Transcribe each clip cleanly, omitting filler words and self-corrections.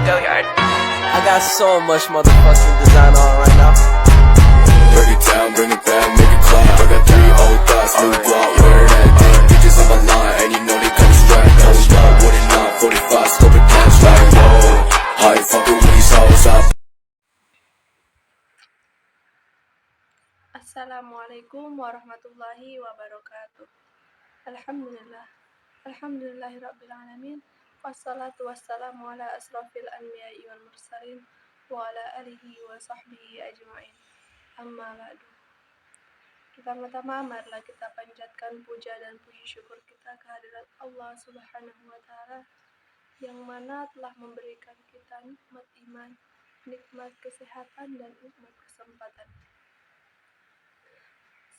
Hilliard. I got so much motherfucking design on right now. Break it down, bring it back, make it clap. I got 3 old thoughts, new guap, wear that thing. Bitches on my line, and you know they come strapped. Hold up, what it not, 45, scope it cash like whoa. How you fucking with these hoes up? Assalamualaikum warahmatullahi wabarakatuh. Alhamdulillahirrabbilalamin. Wassalatu wassalamu ala asrafil anbiya'i wal mursalin wa ala alihi wa sahbihi ajma'in. Amma ba'du. Pertama-tama marilah kita panjatkan puja dan puji syukur kita kehadirat Allah Subhanahu wa taala yang mana telah memberikan kita nikmat iman, nikmat kesehatan dan nikmat kesempatan.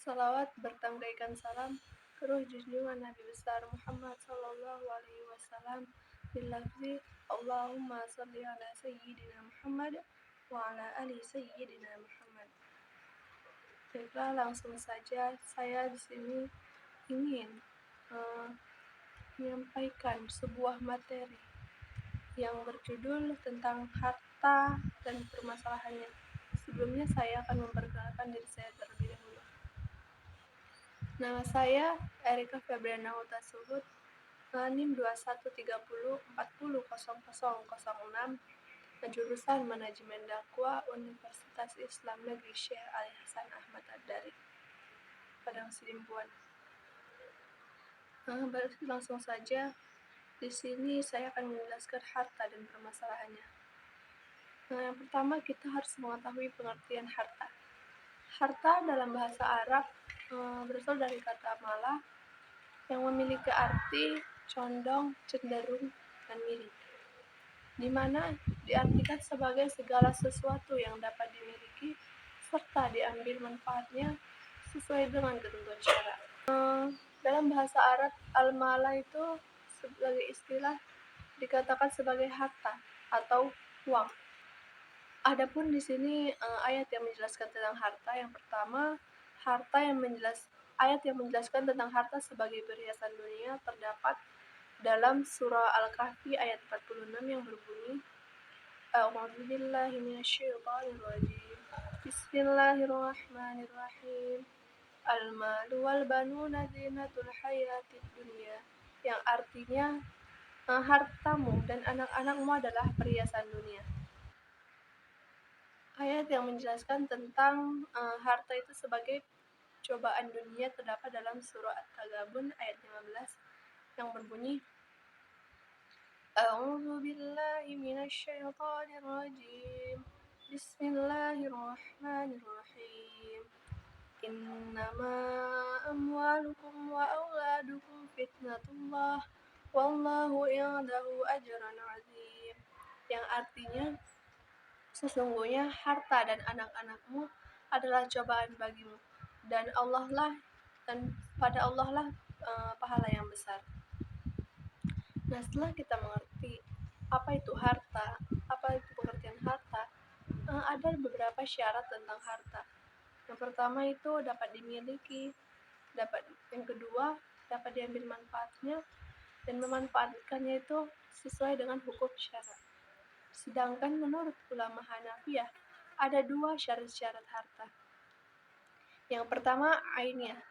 Salawat bertandaikan salam ke ruh junjungan Nabi besar Muhammad sallallahu alaihi wasallam bilafzi Allahumma shalli ala sayyidina Muhammad wa ala ali sayyidina Muhammad. Baiklah, langsung saja saya di sini ingin menyampaikan sebuah materi yang berjudul tentang harta dan permasalahannya. Sebelumnya saya akan memperkenalkan diri saya terlebih dahulu. Nama saya Erika Febriana Huta Suhud, NIM 2130400006, jurusan Manajemen Dakwah Universitas Islam Negeri Syekh Ali Hasan Ahmad Ad-Dari, Padang Sidimpuan. Langsung saja, di sini saya akan menjelaskan harta dan permasalahannya. Yang pertama, kita harus mengetahui pengertian harta. Harta dalam bahasa Arab berasal dari kata malah yang memiliki arti condong, cenderung, dan mirip, di mana diartikan sebagai segala sesuatu yang dapat dimiliki serta diambil manfaatnya sesuai dengan ketentuan syara. Dalam bahasa Arab, al-mala itu sebagai istilah dikatakan sebagai harta atau uang. Adapun di sini ayat yang menjelaskan tentang harta. Yang pertama, ayat yang menjelaskan tentang harta sebagai perhiasan dunia terdapat dalam surah Al-Kahfi ayat 46 yang berbunyi, A'udzubillahi minasyaitonirrajim. Bismillahirrahmanirrahim. Al-malu wal banuna zinatul hayatid dunya, yang artinya hartamu dan anak-anakmu adalah perhiasan dunia. Ayat yang menjelaskan tentang harta itu sebagai cobaan dunia terdapat dalam surah At-Taghabun ayat 15 yang berbunyi, A'udzubillahi minasyaitonirrajim. Bismillahirrahmanirrahim. Innama amwalukum wa auladukum fitnatullah wallahu indahu ajran azim, yang artinya sesungguhnya harta dan anak-anakmu adalah cobaan bagimu, dan pada Allah lah pahala yang besar. Nah, setelah kita mengerti apa itu harta, apa itu pengertian harta, ada beberapa syarat tentang harta. Yang pertama itu dapat dimiliki, yang kedua dapat diambil manfaatnya, dan memanfaatkannya itu sesuai dengan hukum syara. Sedangkan menurut ulama Hanafiyah ada 2 syarat-syarat harta. Yang pertama ainiyah.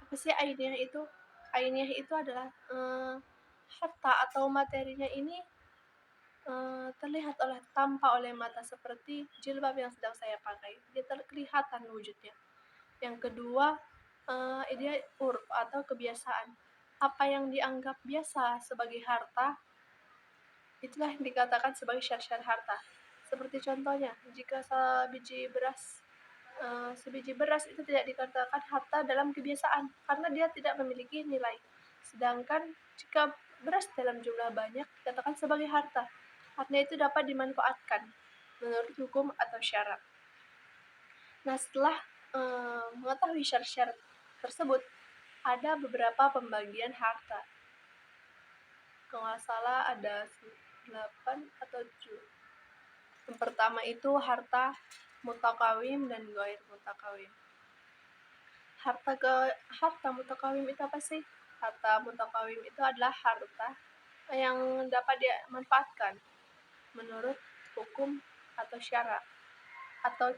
Apa sih ainiyah itu? Ainiyah itu adalah harta atau materinya ini terlihat tampak oleh mata, seperti jilbab yang sedang saya pakai. Dia kelihatan wujudnya. Yang kedua, dia urf atau kebiasaan. Apa yang dianggap biasa sebagai harta, itulah yang dikatakan sebagai syarat-syarat harta. Seperti contohnya, jika sebiji beras itu tidak dikatakan harta dalam kebiasaan karena dia tidak memiliki nilai. Sedangkan jika beras dalam jumlah banyak dikatakan sebagai harta karena itu dapat dimanfaatkan menurut hukum atau syarat. Nah, setelah mengetahui syarat-syarat tersebut, ada beberapa pembagian harta. Kalau nggak salah ada 8 atau 7. Yang pertama itu harta mutakawim dan ghair mutakawim. Harta mutakawim itu apa sih? Harta mutakawim itu adalah harta yang dapat dimanfaatkan. menurut hukum atau syara. Atau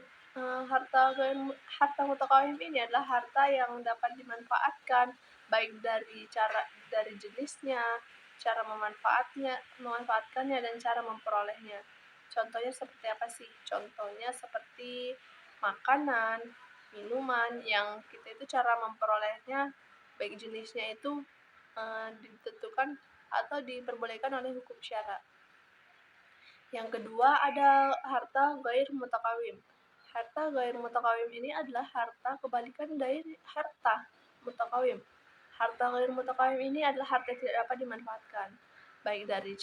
harta mutaqawim ini adalah harta yang dapat dimanfaatkan baik dari jenisnya, cara memanfaatkannya dan cara memperolehnya. Contohnya seperti apa sih? Contohnya seperti makanan, minuman yang kita itu cara memperolehnya baik jenisnya itu ditentukan atau diperbolehkan oleh hukum syara. Yang kedua ada harta ghair mutakawim. Harta ghair mutakawim ini adalah harta kebalikan dari harta mutakawim. Harta ghair mutakawim ini adalah harta yang tidak dapat dimanfaatkan, baik dari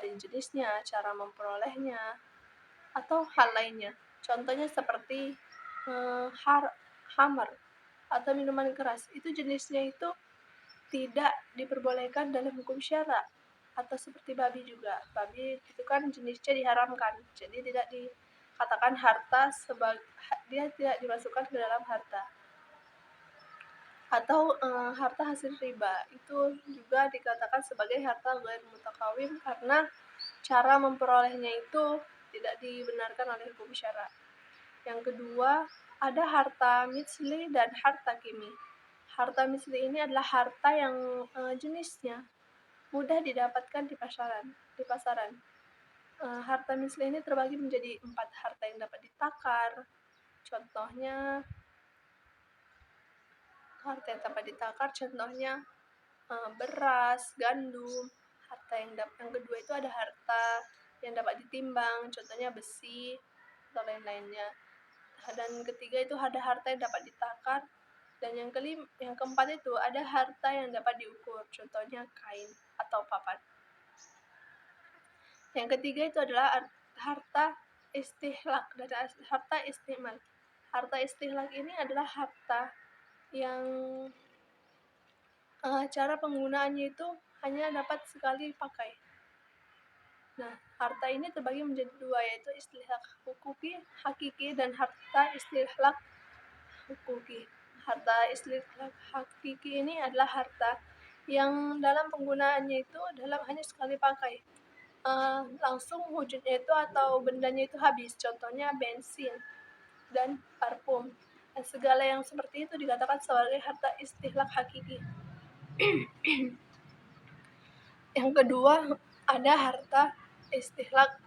jenisnya, cara memperolehnya, atau hal lainnya. Contohnya seperti hamar atau minuman keras. Itu jenisnya itu tidak diperbolehkan dalam hukum syara. Atau seperti babi juga. Babi itu kan jenisnya diharamkan. Jadi tidak dikatakan harta dia tidak dimasukkan ke dalam harta. Atau harta hasil riba itu juga dikatakan sebagai harta ghair mutakawim karena cara memperolehnya itu tidak dibenarkan oleh hukum syara. Yang kedua ada harta misli dan harta kimi. Harta misli ini adalah harta yang jenisnya mudah didapatkan di pasaran. Harta misli ini terbagi menjadi 4 harta yang dapat ditakar. Contohnya harta yang dapat ditakar contohnya beras, gandum. Yang kedua itu ada harta yang dapat ditimbang, contohnya besi atau lain-lainnya. Dan ketiga itu ada harta yang dapat ditakar. Dan yang keempat itu ada harta yang dapat diukur, contohnya kain atau papan. Yang ketiga itu adalah harta istihlak dan harta istimal. Harta istihlak ini adalah harta yang cara penggunaannya itu hanya dapat sekali pakai. Nah, harta ini terbagi menjadi 2, yaitu istihlak hukuki, hakiki, dan harta istihlak hukuki. Harta istihlak hakiki ini adalah harta yang dalam penggunaannya itu hanya sekali pakai. Langsung wujudnya itu atau bendanya itu habis. Contohnya bensin dan parfum. Dan segala yang seperti itu dikatakan sebagai harta istihlak hakiki. Yang kedua ada harta istihlak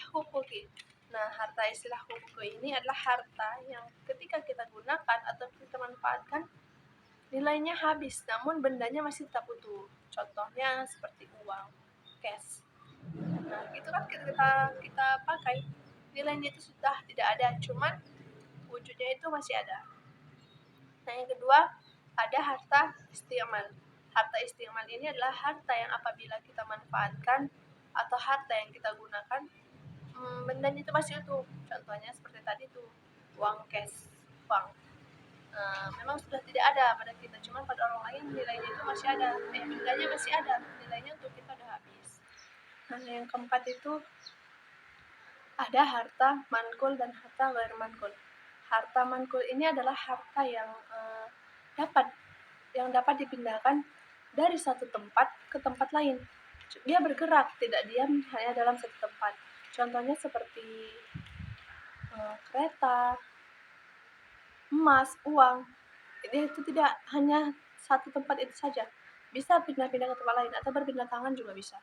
hukuki. Nah, harta istihlak hukuki ini adalah harta yang ketika kita gunakan atau kita manfaatkan nilainya habis, namun bendanya masih tetap utuh. Contohnya seperti uang, cash. Nah, itu kan kita pakai, nilainya itu sudah tidak ada, cuman wujudnya itu masih ada. Nah, yang kedua ada harta istimal. Harta istimal ini adalah harta yang apabila kita manfaatkan atau harta yang kita gunakan bendanya itu masih utuh. Contohnya seperti tadi tuh, uang cash, uang. Memang sudah tidak ada pada kita, cuma pada orang lain nilainya itu masih ada, bendanya masih ada, nilainya untuk kita udah habis. Nah, yang keempat itu ada harta mankul dan harta ghair mankul. Harta mankul ini adalah harta yang dapat dipindahkan dari satu tempat ke tempat lain. Dia bergerak, tidak diam hanya dalam satu tempat. Contohnya seperti kereta, emas, uang. Jadi itu tidak hanya satu tempat itu saja. Bisa pindah-pindah ke tempat lain atau berpindah tangan juga bisa.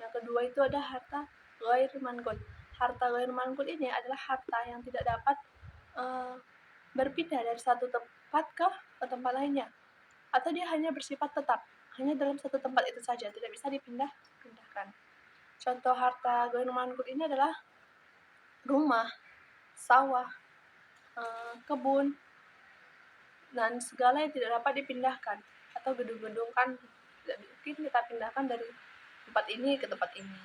Yang kedua itu ada harta ghair mankul. Harta ghair mankul ini adalah harta yang tidak dapat berpindah dari satu tempat ke tempat lainnya. Atau dia hanya bersifat tetap, hanya dalam satu tempat itu saja, tidak bisa dipindahkan. Contoh harta ghair mankul ini adalah rumah, sawah, kebun, dan segala yang tidak dapat dipindahkan. Atau gedung-gedung kan tidak mungkin kita pindahkan dari tempat ini ke tempat ini.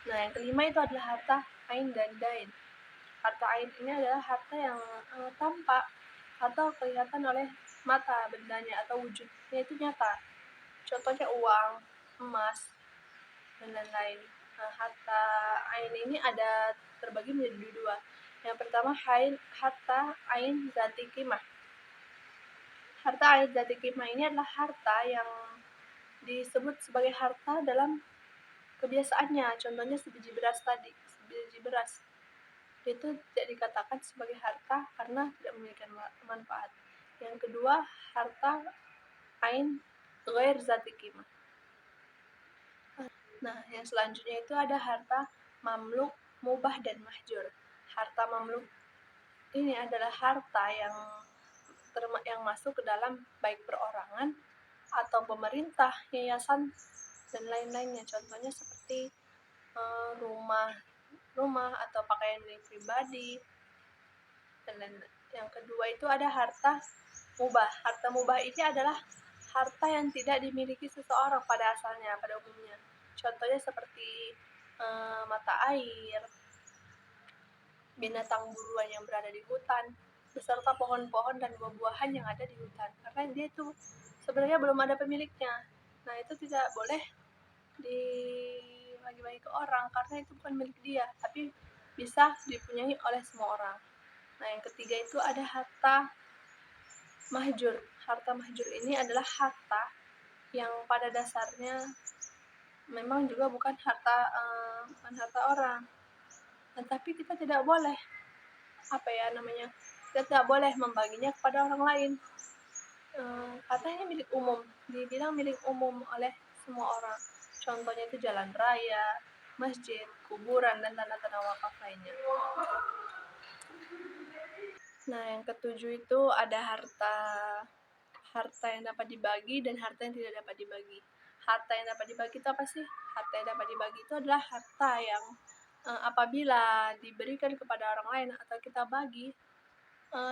Nah, yang kelima itu adalah harta ain dan dain. Harta ain ini adalah harta yang tampak atau kelihatan oleh mata bendanya atau wujudnya itu nyata. Contohnya uang, emas, dan lain-lain. Nah, harta ain ini ada terbagi menjadi 2. Yang pertama harta ain zati qimah. Harta ain zati qimah ini adalah harta yang disebut sebagai harta dalam kebiasaannya. Contohnya sebiji beras tadi, sebiji beras itu tidak dikatakan sebagai harta karena tidak memiliki manfaat. Yang kedua, harta ain ghair zati qimah. Nah, yang selanjutnya itu ada harta mamluk, mubah, dan mahjur. Harta mamluk ini adalah harta yang masuk ke dalam baik perorangan atau pemerintah, yayasan, dan lain-lainnya. Contohnya seperti rumah atau pakaian milik pribadi. Dan yang kedua itu ada harta mubah. Harta mubah ini adalah harta yang tidak dimiliki seseorang pada asalnya, pada umumnya. Contohnya seperti mata air, binatang buruan yang berada di hutan, beserta pohon-pohon dan buah-buahan yang ada di hutan. Karena dia itu sebenarnya belum ada pemiliknya. Nah, itu tidak boleh dibagi-bagi ke orang karena itu bukan milik dia, tapi bisa dipunyai oleh semua orang. Nah, yang ketiga itu ada harta mahjur. Harta mahjur ini adalah harta yang pada dasarnya memang juga bukan harta orang, tetapi kita tidak boleh kita tidak boleh membaginya kepada orang lain. Karena ini milik umum, dibilang milik umum oleh semua orang. Contohnya itu jalan raya, masjid, kuburan, dan tanah-tanah wakaf lainnya. Nah, yang ketujuh itu ada harta yang dapat dibagi dan harta yang tidak dapat dibagi. Harta yang dapat dibagi itu apa sih? Harta yang dapat dibagi itu adalah harta yang apabila diberikan kepada orang lain atau kita bagi,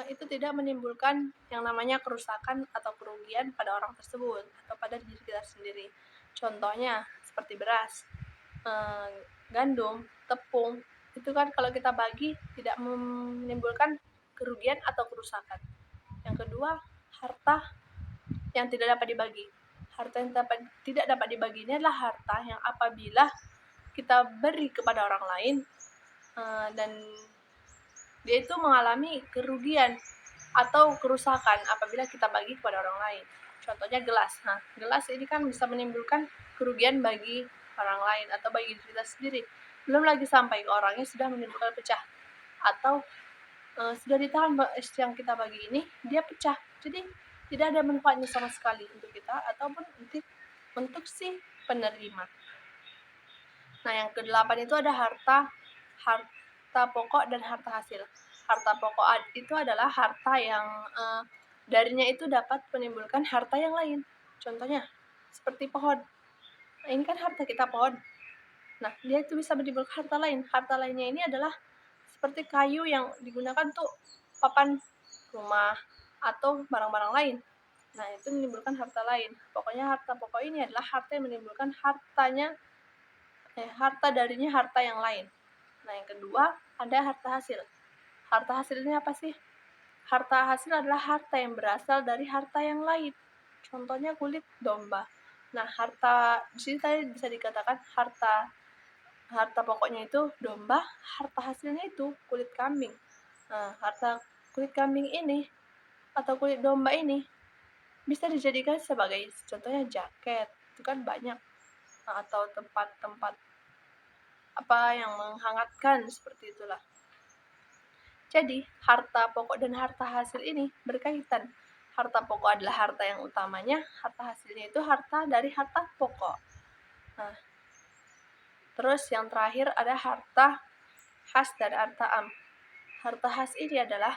itu tidak menimbulkan yang namanya kerusakan atau kerugian pada orang tersebut atau pada diri kita sendiri. Contohnya seperti beras, gandum, tepung, itu kan kalau kita bagi tidak menimbulkan kerugian atau kerusakan. Yang kedua, harta yang tidak dapat dibagi. Harta yang tidak dapat dibagi ini adalah harta yang apabila kita beri kepada orang lain dan dia itu mengalami kerugian atau kerusakan apabila kita bagi kepada orang lain. Contohnya gelas. Nah, gelas ini kan bisa menimbulkan kerugian bagi orang lain atau bagi kita sendiri. Belum lagi sampai ke orangnya sudah menimbulkan pecah atau sudah ditahan yang kita bagi ini dia pecah. Jadi tidak ada manfaatnya sama sekali untuk kita ataupun untuk si penerima. Nah, yang ke-8 itu ada harta pokok dan harta hasil. Harta pokok itu adalah harta yang darinya itu dapat menimbulkan harta yang lain. Contohnya seperti pohon. Nah, ini kan harta kita pohon. Nah, dia itu bisa menimbulkan harta lain. Harta lainnya ini adalah seperti kayu yang digunakan untuk papan rumah atau barang-barang lain. Nah, itu menimbulkan harta lain. Pokoknya harta pokok ini adalah harta yang menimbulkan harta darinya harta yang lain. Nah, yang kedua ada harta hasil. Harta hasil ini apa sih? Harta hasil adalah harta yang berasal dari harta yang lain. Contohnya kulit domba. Nah, di sini tadi bisa dikatakan harta pokoknya itu domba, harta hasilnya itu kulit kambing. Nah, harta kulit kambing ini atau kulit domba ini bisa dijadikan sebagai contohnya jaket, itu kan banyak, atau tempat-tempat yang menghangatkan seperti itulah. Jadi, harta pokok dan harta hasil ini berkaitan. Harta pokok adalah harta yang utamanya, harta hasilnya itu harta dari harta pokok. Nah, terus yang terakhir ada harta khas dan harta am. Harta khas ini adalah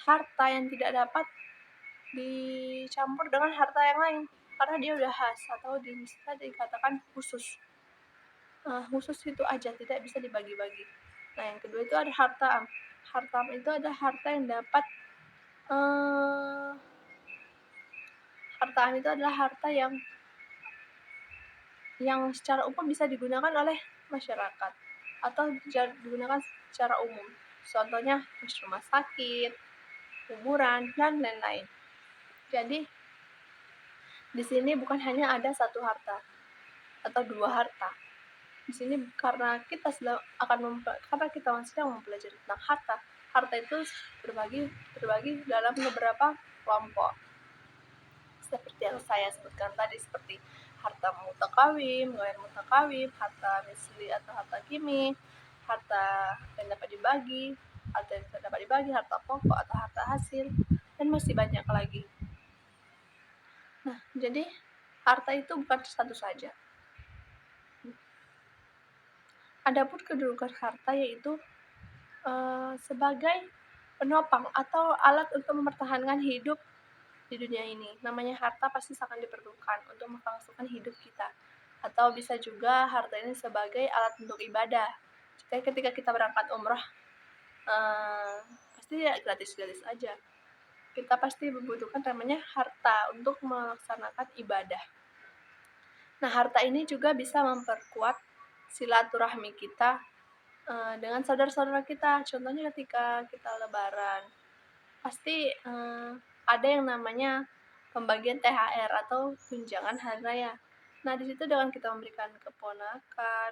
harta yang tidak dapat dicampur dengan harta yang lain karena dia udah khas atau bisa dikatakan khusus. Khusus itu aja, tidak bisa dibagi-bagi. Nah, yang kedua itu ada harta am. Harta am itu ada harta yang dapat harta am itu adalah harta yang secara umum bisa digunakan oleh masyarakat atau digunakan secara umum. Contohnya rumah sakit, kuburan, dan lain-lain. Jadi di sini bukan hanya ada satu harta atau dua harta. Di sini karena kita sedang mempelajari tentang harta itu berbagi dalam beberapa kelompok. seperti yang saya sebutkan tadi, seperti harta mutakawim, ghair mutakawim, harta misli atau harta kimi, harta yang dapat dibagi, harta yang tidak dapat dibagi, harta pokok atau harta hasil, dan masih banyak lagi. Nah, jadi harta itu bukan satu saja. Adapun kedudukan harta yaitu sebagai penopang atau alat untuk mempertahankan hidup di dunia ini. Namanya harta pasti sangat diperlukan untuk melangsungkan hidup kita. Atau bisa juga harta ini sebagai alat untuk ibadah. Ketika kita berangkat umrah, pasti ya gratis-gratis aja. Kita pasti membutuhkan namanya harta untuk melaksanakan ibadah. Nah, harta ini juga bisa memperkuat silaturahmi kita dengan saudara-saudara kita. Contohnya ketika kita lebaran, pasti ada yang namanya pembagian THR atau tunjangan hari raya. Nah, di situ dengan kita memberikan keponakan,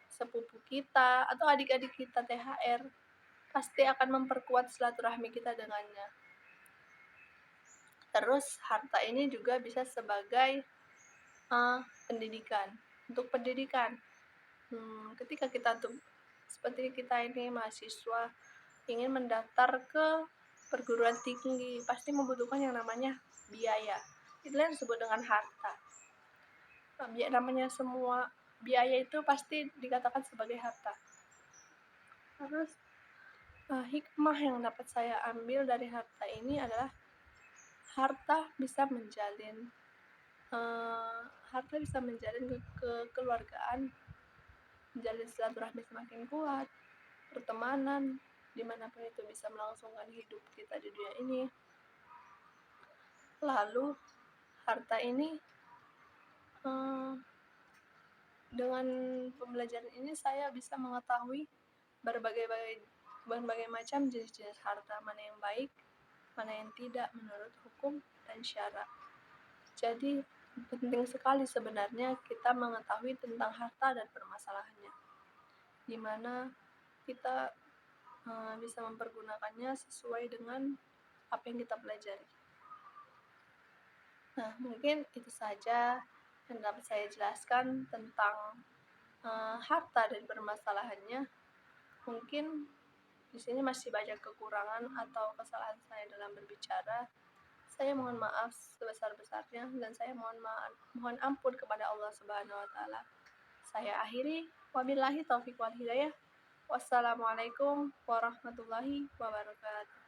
sepupu kita atau adik-adik kita THR, pasti akan memperkuat silaturahmi kita dengannya. Terus harta ini juga bisa sebagai pendidikan. Untuk pendidikan, ketika kita seperti kita ini mahasiswa ingin mendaftar ke perguruan tinggi, pasti membutuhkan yang namanya biaya. Itulah yang disebut dengan harta. Namanya semua biaya itu pasti dikatakan sebagai harta. Terus hikmah yang dapat saya ambil dari harta ini adalah harta bisa menjalin kekeluargaan, menjalin silaturahmi semakin kuat, pertemanan dimanapun itu bisa melangsungkan hidup kita di dunia ini. Lalu harta ini dengan pembelajaran ini saya bisa mengetahui berbagai macam jenis-jenis harta, mana yang baik, mana yang tidak menurut hukum dan syara. Jadi penting sekali sebenarnya kita mengetahui tentang harta dan permasalahannya, di mana kita bisa mempergunakannya sesuai dengan apa yang kita pelajari. Nah, mungkin itu saja yang dapat saya jelaskan tentang harta dan permasalahannya. Mungkin di sini masih banyak kekurangan atau kesalahan saya dalam berbicara. Saya mohon maaf sebesar-besarnya dan saya mohon ampun kepada Allah Subhanahu wa taala. Saya akhiri, wabillahi taufiq wal hidayah. Wassalamualaikum warahmatullahi wabarakatuh.